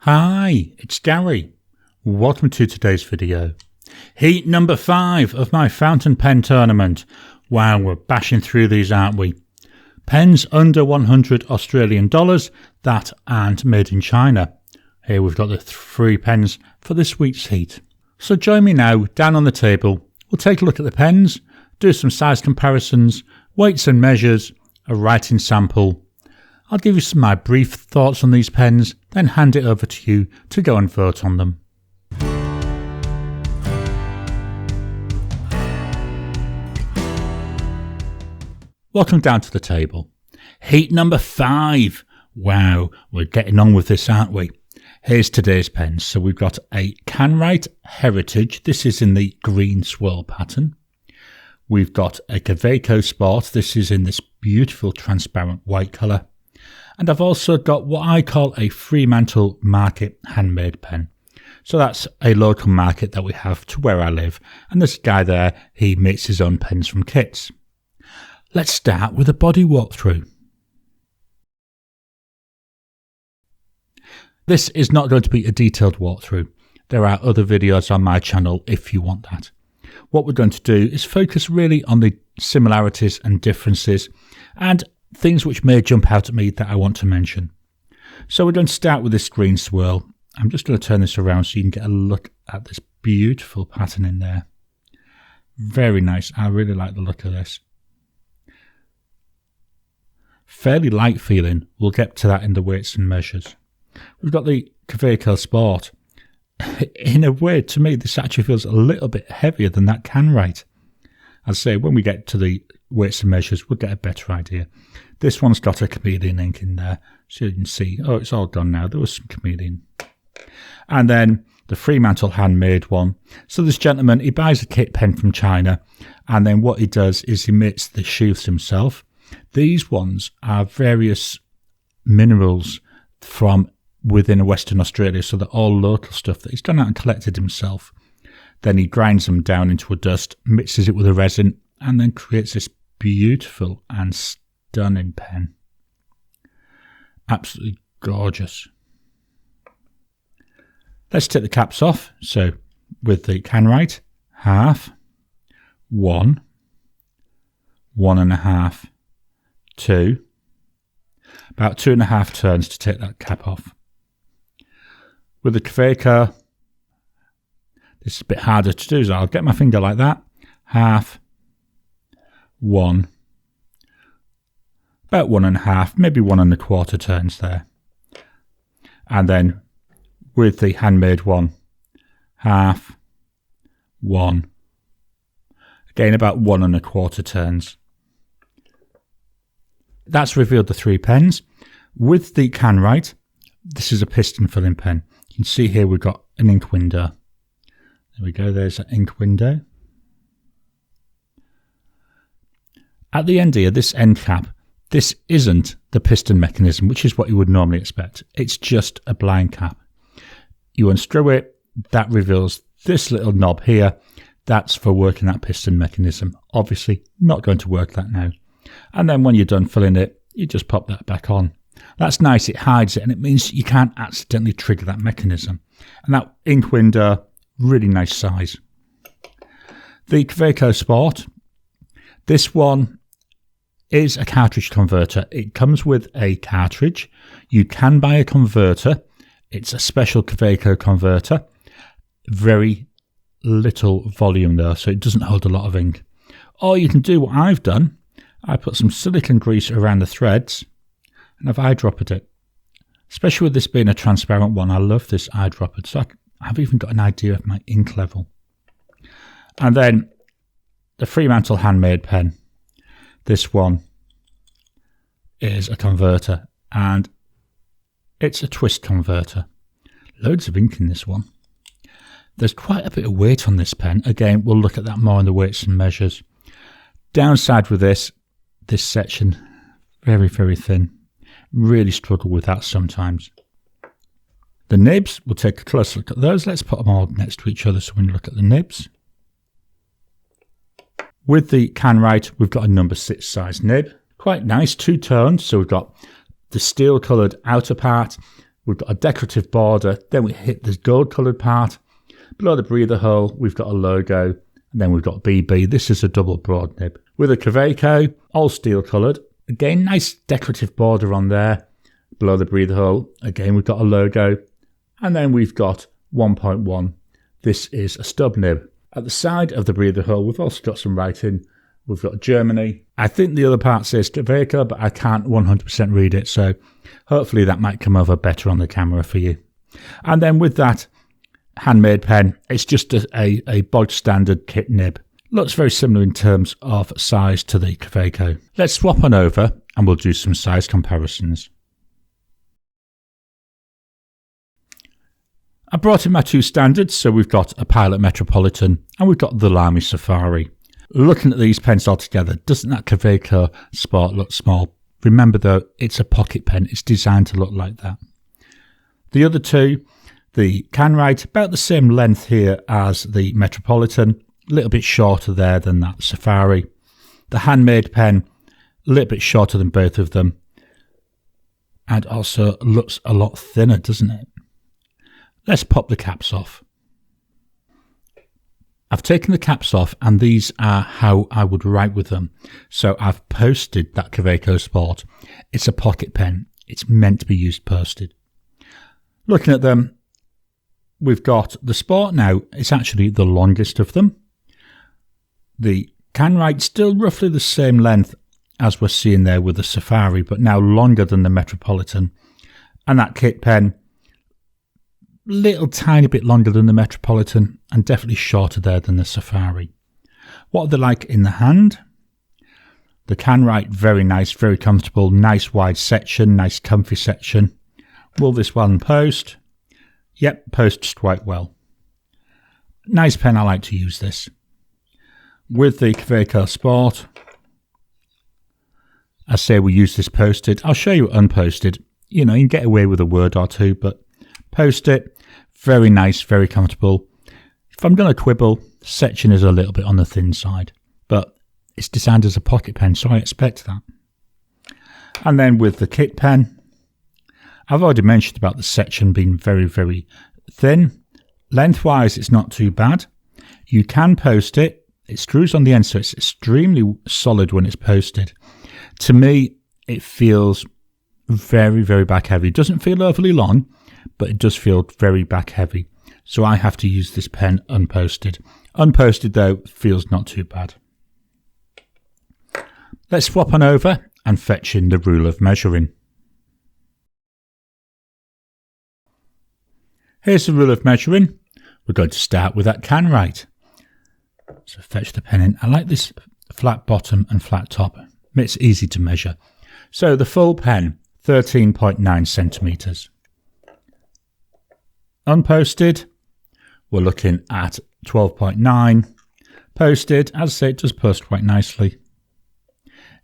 Hi, it's Gary. Welcome to today's video. Heat number 5 of my fountain pen tournament. Wow, we're bashing through these, aren't we? Pens under 100 Australian dollars, that and made in China. Here we've got the 3 pens for this week's heat. So join me now, down on the table. We'll take a look at the pens, do some size comparisons, weights and measures, a writing sample. I'll give you some of my brief thoughts on these pens, then hand it over to you to go and vote on them. Welcome down to the table. Heat number 5. Wow, we're getting on with this, aren't we? Here's today's pens. So we've got a Kanwrite Heritage. This is in the green swirl pattern. We've got a Kaweco Sport. This is in this beautiful transparent white colour. And I've also got what I call a Fremantle market handmade pen. So that's a local market that we have to where I live. And this guy there, he makes his own pens from kits. Let's start with a body walkthrough. This is not going to be a detailed walkthrough. There are other videos on my channel if you want that. What we're going to do is focus really on the similarities and differences and things which may jump out at me that I want to mention. So we're going to start with this green swirl. I'm just going to turn this around so you can get a look at this beautiful pattern in there. Very nice. I really like the look of this. Fairly light feeling. We'll get to that in the weights and measures. We've got the Kaweco Sport. In a way, to me, this actually feels a little bit heavier than that Kanwrite. I'd say when we get to the weights and measures, we'll get a better idea. This one's got a chameleon ink in there, so you can see, oh, it's all gone now. There was some chameleon. And then the Fremantle handmade one. So this gentleman, he buys a kit pen from China, and then what he does is he makes the sheaths himself. These ones are various minerals from within Western Australia, so they're all local stuff that he's done out and collected himself. Then he grinds them down into a dust, mixes it with a resin, and then creates this beautiful and stunning pen. Absolutely gorgeous. Let's take the caps off. So with the Kanwrite, half, 1, 1.5, 2, about 2.5 turns to take that cap off. With the Kaweco, this is a bit harder to do, so I'll get my finger like that. Half, 1, about 1.5, maybe 1.25 turns there. And then with the handmade one, half, 1, again about 1.25 turns. That's revealed the 3 pens. With the Kanwrite, this is a piston filling pen. You can see here we've got an ink window. There we go, there's an ink window. At the end here, this end cap, this isn't the piston mechanism, which is what you would normally expect. It's just a blind cap. You unscrew it, that reveals this little knob here. That's for working that piston mechanism. Obviously, not going to work that now. And then when you're done filling it, you just pop that back on. That's nice, it hides it, and it means you can't accidentally trigger that mechanism. And that ink window, really nice size. The Kaweco Sport, this one is a cartridge converter. It comes with a cartridge. You can buy a converter. It's a special Kaweco converter. Very little volume though, so it doesn't hold a lot of ink. Or you can do what I've done. I put some silicone grease around the threads and I've eyedroppered it. Especially with this being a transparent one, I love this eyedroppered. So I've even got an idea of my ink level. And then the Fremantle handmade pen. This one is a converter and it's a twist converter. Loads of ink in this one. There's quite a bit of weight on this pen. Again, we'll look at that more in the weights and measures. Downside with this section, very, very thin. Really struggle with that sometimes. The nibs, we'll take a closer look at those. Let's put them all next to each other so we can look at the nibs. With the Kanwrite, we've got a number 6 size nib. Quite nice, two-toned. So we've got the steel coloured outer part, We've got a decorative border, then we hit this gold coloured part. Below the breather hole, we've got a logo, and then we've got BB. This is a double broad nib. With a Kaweco, all steel coloured. Again, nice decorative border on there. Below the breather hole, again, we've got a logo. And then we've got 1.1. This is a stub nib. At the side of the breather hole, we've also got some writing. We've got Germany. I think the other part says Kaweco, but I can't 100% read it, so hopefully that might come over better on the camera for you. And then with that Handmade pen, it's just a bog standard kit nib. Looks very similar in terms of size to the Kaweco. Let's swap on over and we'll do some size comparisons. I brought in my two standards, so we've got a Pilot Metropolitan and we've got the Lamy Safari. Looking at these pens all together, doesn't that Kaweco Sport look small? Remember though, it's a pocket pen. It's designed to look like that. The other two, the Kanwrite, about the same length here as the Metropolitan, a little bit shorter there than that Safari. The Handmade pen, a little bit shorter than both of them. And also looks a lot thinner, doesn't it? Let's pop the caps off. I've taken the caps off and these are how I would write with them. So I've posted that Kaweco Sport. It's a pocket pen. It's meant to be used posted. Looking at them, we've got the Sport now. It's actually the longest of them. The Kanwrite still roughly the same length as we're seeing there with the Safari, but now longer than the Metropolitan. And that kit pen, little tiny bit longer than the Metropolitan and definitely shorter there than the Safari. What are they like in the hand? The Kanwrite, very nice, very comfortable, nice wide section, nice comfy section. Will this one post? Yep, posts quite well. Nice pen, I like to use this. With the Kaweco Sport, I say we use this posted. I'll show you unposted. You know, you can get away with a word or two, but post it. Very nice, very comfortable. If I'm going to quibble, section is a little bit on the thin side, but it's designed as a pocket pen, so I expect that. And then with the kit pen, I've already mentioned about the section being very, very thin. Lengthwise, it's not too bad. You can post it. It screws on the end, so it's extremely solid when it's posted. To me, it feels very, very back heavy. It doesn't feel overly long, but it does feel very back heavy. So I have to use this pen unposted. Unposted though, feels not too bad. Let's swap on over and fetch in the rule of measuring. Here's the rule of measuring. We're going to start with that Kanwrite. So fetch the pen in. I like this flat bottom and flat top. It's easy to measure. So the full pen, 13.9 centimetres. Unposted, we're looking at 12.9. Posted, as I say, it does post quite nicely.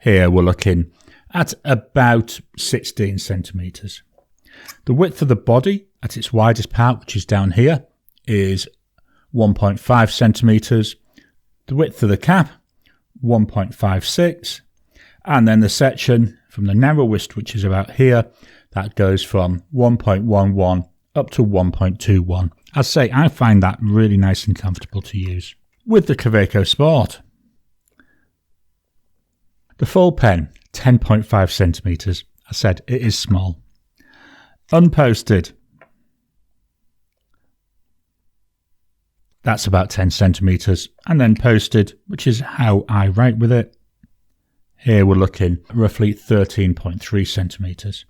Here we're looking at about 16 centimetres. The width of the body at its widest part, which is down here, is 1.5 centimetres. The width of the cap, 1.56. And then the section from the narrowest, which is about here, that goes from 1.11 up to 1.21. As I say, I find that really nice and comfortable to use. With the Kaweco Sport, the full pen, 10.5 centimetres. I said it is small. Unposted, that's about 10 centimetres. And then posted, which is how I write with it. Here we're looking roughly 13.3 centimetres.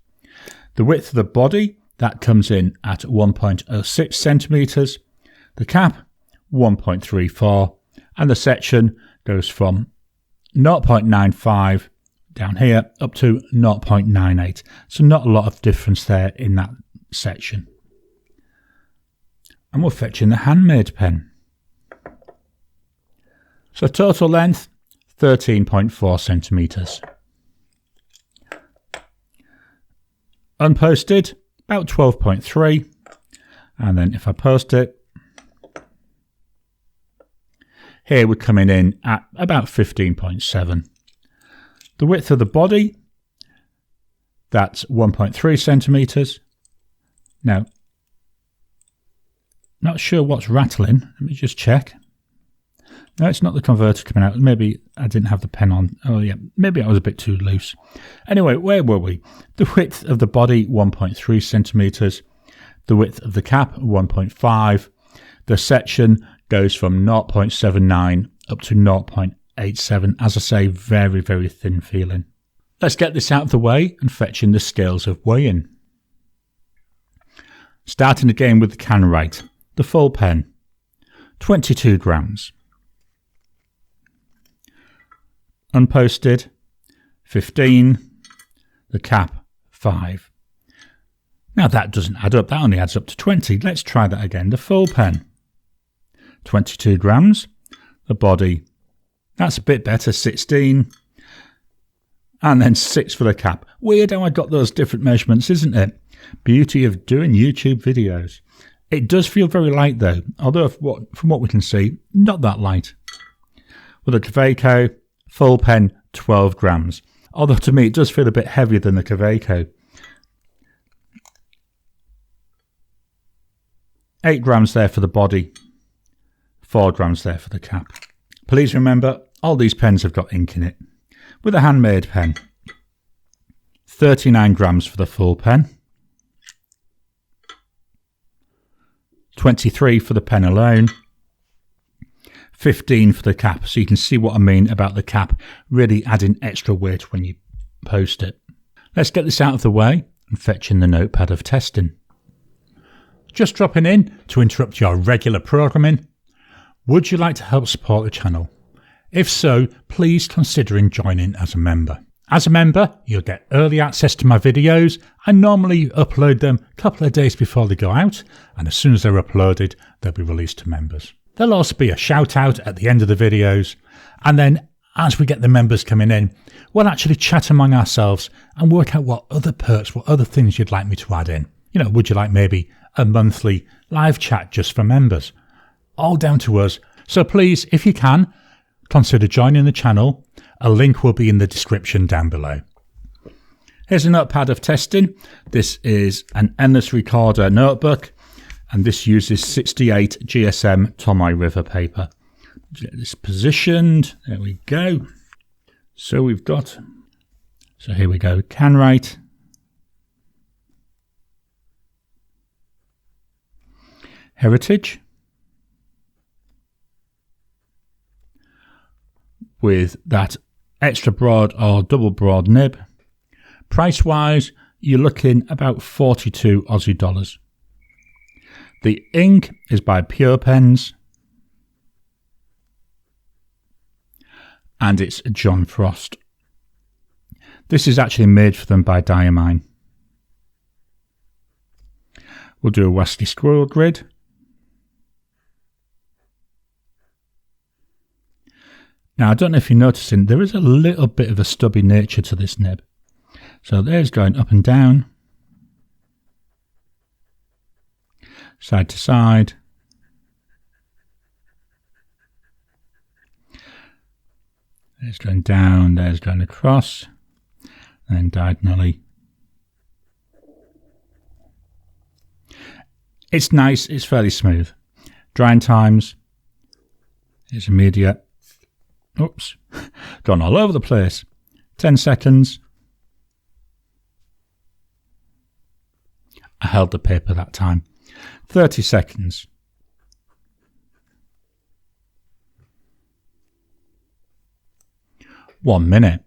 The width of the body, that comes in at 1.06 centimetres. The cap, 1.34. And the section goes from 0.95 down here up to 0.98. So not a lot of difference there in that section. And we'll fetch in the Handmade pen. So total length, 13.4 centimetres. Unposted, about 12.3. And then if I post it, here we're coming in at about 15.7. The width of the body, that's 1.3 centimetres. Now, not sure what's rattling. Let me just check. No, it's not the converter coming out. Maybe I didn't have the pen on. Oh, yeah. Maybe I was a bit too loose. Anyway, where were we? The width of the body, 1.3 centimeters. The width of the cap, 1.5. The section goes from 0.79 up to 0.87. As I say, very, very thin feeling. Let's get this out of the way and fetch in the scales of weighing. Starting again with the Kanwrite. The full pen, 22 grams. Unposted, 15. The cap, 5. Now that doesn't add up. That only adds up to 20. Let's try that again. The full pen, 22 grams. The body, that's a bit better, 16. And then 6 for the cap. Weird how I got those different measurements, isn't it? Beauty of doing YouTube videos. It does feel very light though, although from what we can see, not that light. With a Kaweco, full pen, 12 grams. Although to me it does feel a bit heavier than the Kaweco. 8 grams there for the body, 4 grams there for the cap. Please remember, all these pens have got ink in it. With a Handmade pen, 39 grams for the full pen, 23 for the pen alone, 15 for the cap. So you can see what I mean about the cap really adding extra weight when you post it. Let's get this out of the way and fetch in the notepad of testing. Just dropping in to interrupt your regular programming. Would you like to help support the channel? If so, please consider joining as a member. As a member, you'll get early access to my videos. I normally upload them a couple of days before they go out, and as soon as they're uploaded, they'll be released to members. There'll also be a shout out at the end of the videos, and then as we get the members coming in, we'll actually chat among ourselves and work out what other perks, what other things you'd like me to add in. You know, would you like maybe a monthly live chat just for members? All down to us. So please, if you can, consider joining the channel. A link will be in the description down below. Here's a notepad of testing. This is an endless recorder notebook, and this uses 68 GSM Tomoe River paper. Get this positioned. There we go. So here we go. Kanwrite. Heritage. With that extra broad or double broad nib. Price wise, you're looking about 42 Aussie dollars. The ink is by Pure Pens, and it's John Frost. This is actually made for them by Diamine. We'll do a Wesley Swirl grid. Now, I don't know if you're noticing, there is a little bit of a stubby nature to this nib. So there's going up and down, side to side. There's going down, there's going across, and then diagonally. It's nice, it's fairly smooth. Drying times is immediate. Oops, gone all over the place. 10 seconds. I held the paper that time. 30 seconds. One minute.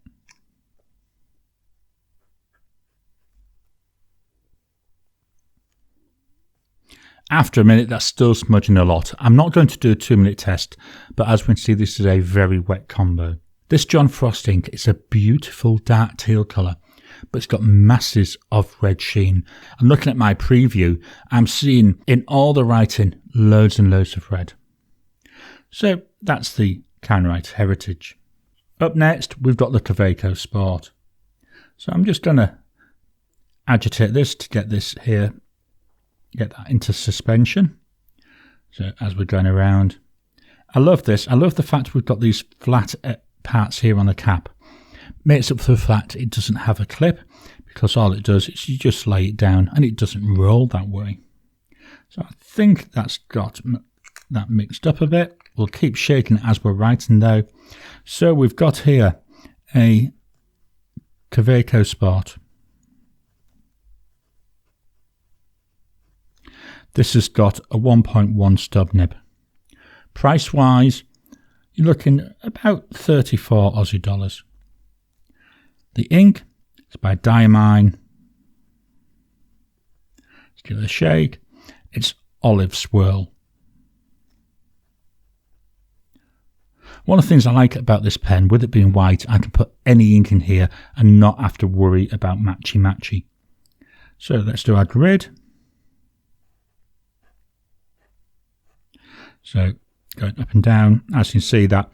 After a minute, that's still smudging a lot. I'm not going to do a 2-minute test, but as we can see, this is a very wet combo. This John Frost ink is a beautiful dark teal colour, but it's got masses of red sheen. And looking at my preview, I'm seeing in all the writing loads and loads of red. So that's the Kanwrite Heritage. Up next, we've got the Kaweco Sport. So I'm just going to agitate this to get this here. Get that into suspension. So as we're going around, I love this. I love the fact we've got these flat parts here on the cap. Makes up for the fact it doesn't have a clip, because all it does is you just lay it down and it doesn't roll that way. So I think that's got that mixed up a bit. We'll keep shaking it as we're writing though. So we've got here a Kaweco Sport. This has got a 1.1 stub nib. Price wise, you're looking at about 34 Aussie dollars. The ink is by Diamine. Let's give it a shake. It's Olive Swirl. One of the things I like about this pen, with it being white, I can put any ink in here and not have to worry about matchy-matchy. So let's do our grid. So going up and down, as you can see, that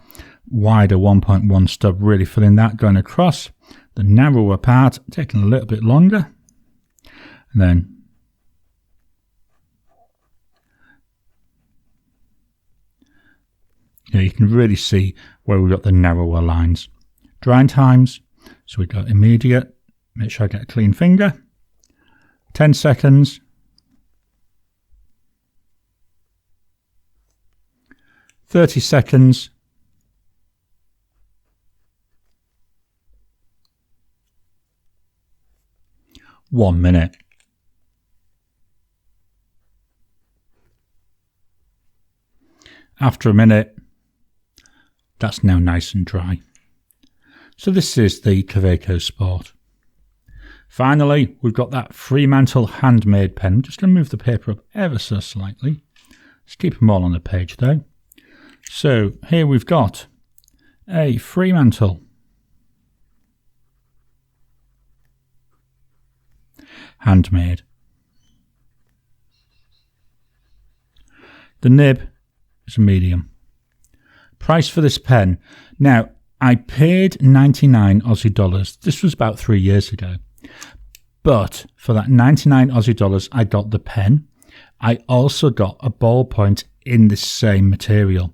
wider 1.1 stub really filling that, going across. The narrower part taking a little bit longer. And then you can really see where we've got the narrower lines. Drying times, so we've got immediate, make sure I get a clean finger, 10 seconds, 30 seconds, 1 minute. After a minute, that's now nice and dry. So this is the Kaweco Sport. Finally, we've got that Fremantle Handmade pen. I'm just going to move the paper up ever so slightly. Let's keep them all on the page though. So here we've got a Fremantle Handmade. The nib is a medium. Price for this pen. Now, I paid 99 Aussie dollars. This was about 3 years ago. But for that 99 Aussie dollars, I got the pen. I also got a ballpoint in this same material.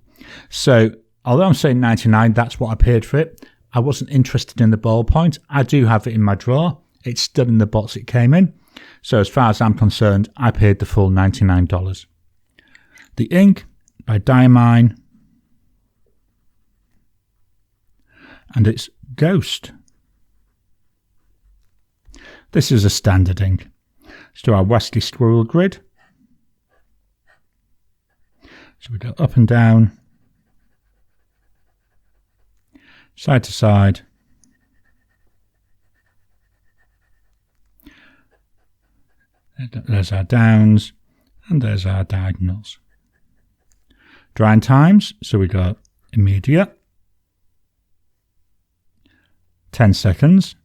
So, although I'm saying 99, that's what I paid for it. I wasn't interested in the ballpoint. I do have it in my drawer. It's still in the box it came in. So as far as I'm concerned, I paid the full $99. The ink by Diamine. And it's Ghost. This is a standard ink. Let's do our Wesley Swirl grid. So we go up and down, side to side. There's our downs and there's our diagonals. Drying times, so we got immediate, 10 seconds,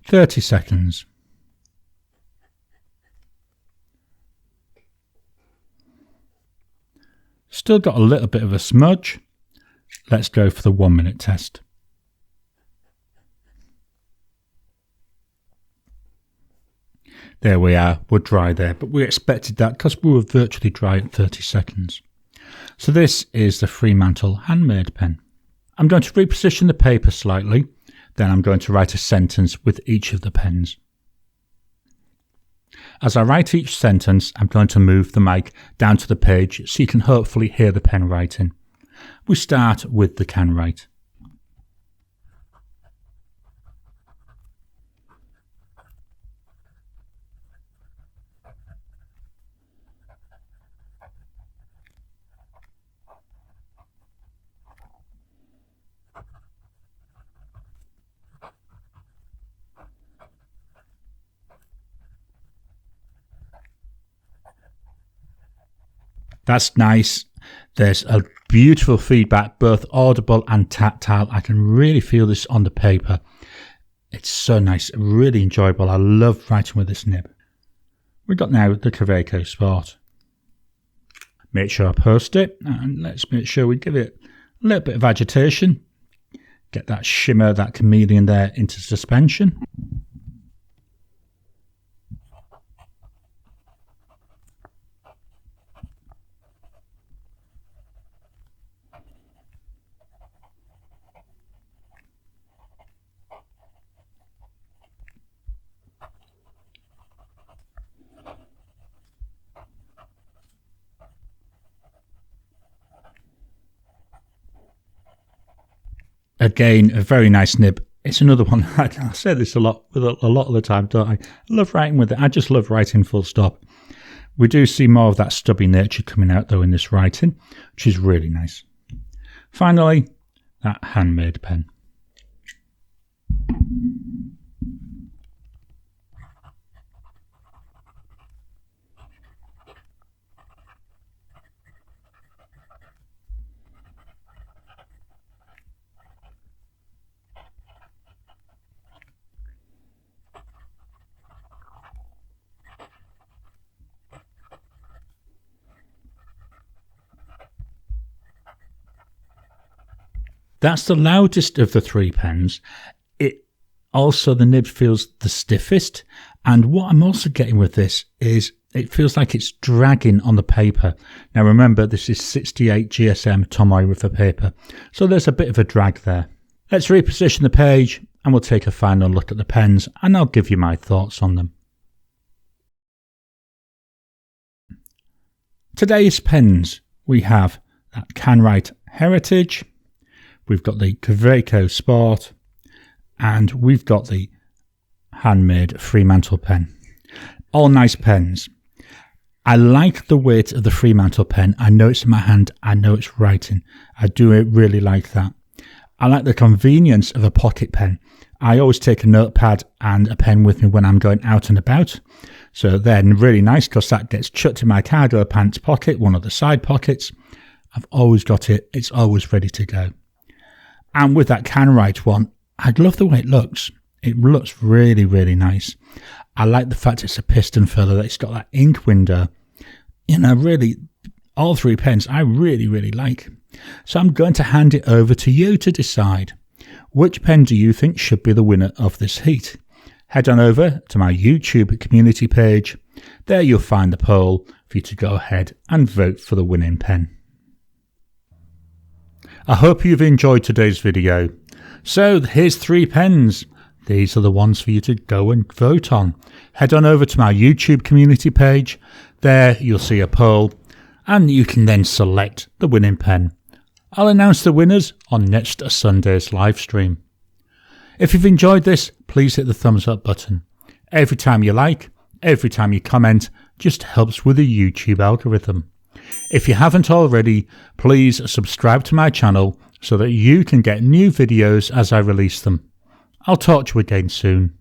30 seconds, still got a little bit of a smudge. Let's go for the 1 minute test. There we are, we're dry there, but we expected that because we were virtually dry at 30 seconds. So this is the Fremantle Handmade pen. I'm going to reposition the paper slightly, then I'm going to write a sentence with each of the pens. As I write each sentence, I'm going to move the mic down to the page so you can hopefully hear the pen writing. We start with the Kanwrite. That's nice. There's a beautiful feedback, both audible and tactile. I can really feel this on the paper. It's so nice, really enjoyable. I love writing with this nib. We've got now the Kaweco Sport. Make sure I post it, and let's make sure we give it a little bit of agitation. Get that shimmer, that chameleon there into suspension. Again, a very nice nib. It's another one, I say this a lot of the time, don't I? I love writing with it. I just love writing full stop. We do see more of that stubby nature coming out though in this writing, which is really nice. Finally, that Handmade pen. That's the loudest of the 3 pens. It also, the nib feels the stiffest. And what I'm also getting with this is it feels like it's dragging on the paper. Now remember, this is 68 GSM Tomoe River paper. So there's a bit of a drag there. Let's reposition the page and we'll take a final look at the pens and I'll give you my thoughts on them. Today's pens, we have that Kanwrite Heritage. We've got the Kaweco Sport, and we've got the Handmade Fremantle pen. All nice pens. I like the weight of the Fremantle pen. I know it's in my hand. I know it's writing. I do really like that. I like the convenience of a pocket pen. I always take a notepad and a pen with me when I'm going out and about. So then really nice because that gets chucked in my cargo pants pocket, one of the side pockets. I've always got it. It's always ready to go. And with that Kanwrite one, I love the way it looks. It looks really, really nice. I like the fact it's a piston filler, that it's got that ink window. You know, really, all 3 pens I really, really like. So I'm going to hand it over to you to decide. Which pen do you think should be the winner of this heat? Head on over to my YouTube community page. There you'll find the poll for you to go ahead and vote for the winning pen. I hope you've enjoyed today's video. So here's 3 pens. These are the ones for you to go and vote on. Head on over to my YouTube community page. There you'll see a poll and you can then select the winning pen. I'll announce the winners on next Sunday's live stream. If you've enjoyed this, please hit the thumbs up button. Every time you like, every time you comment, just helps with the YouTube algorithm. If you haven't already, please subscribe to my channel so that you can get new videos as I release them. I'll talk to you again soon.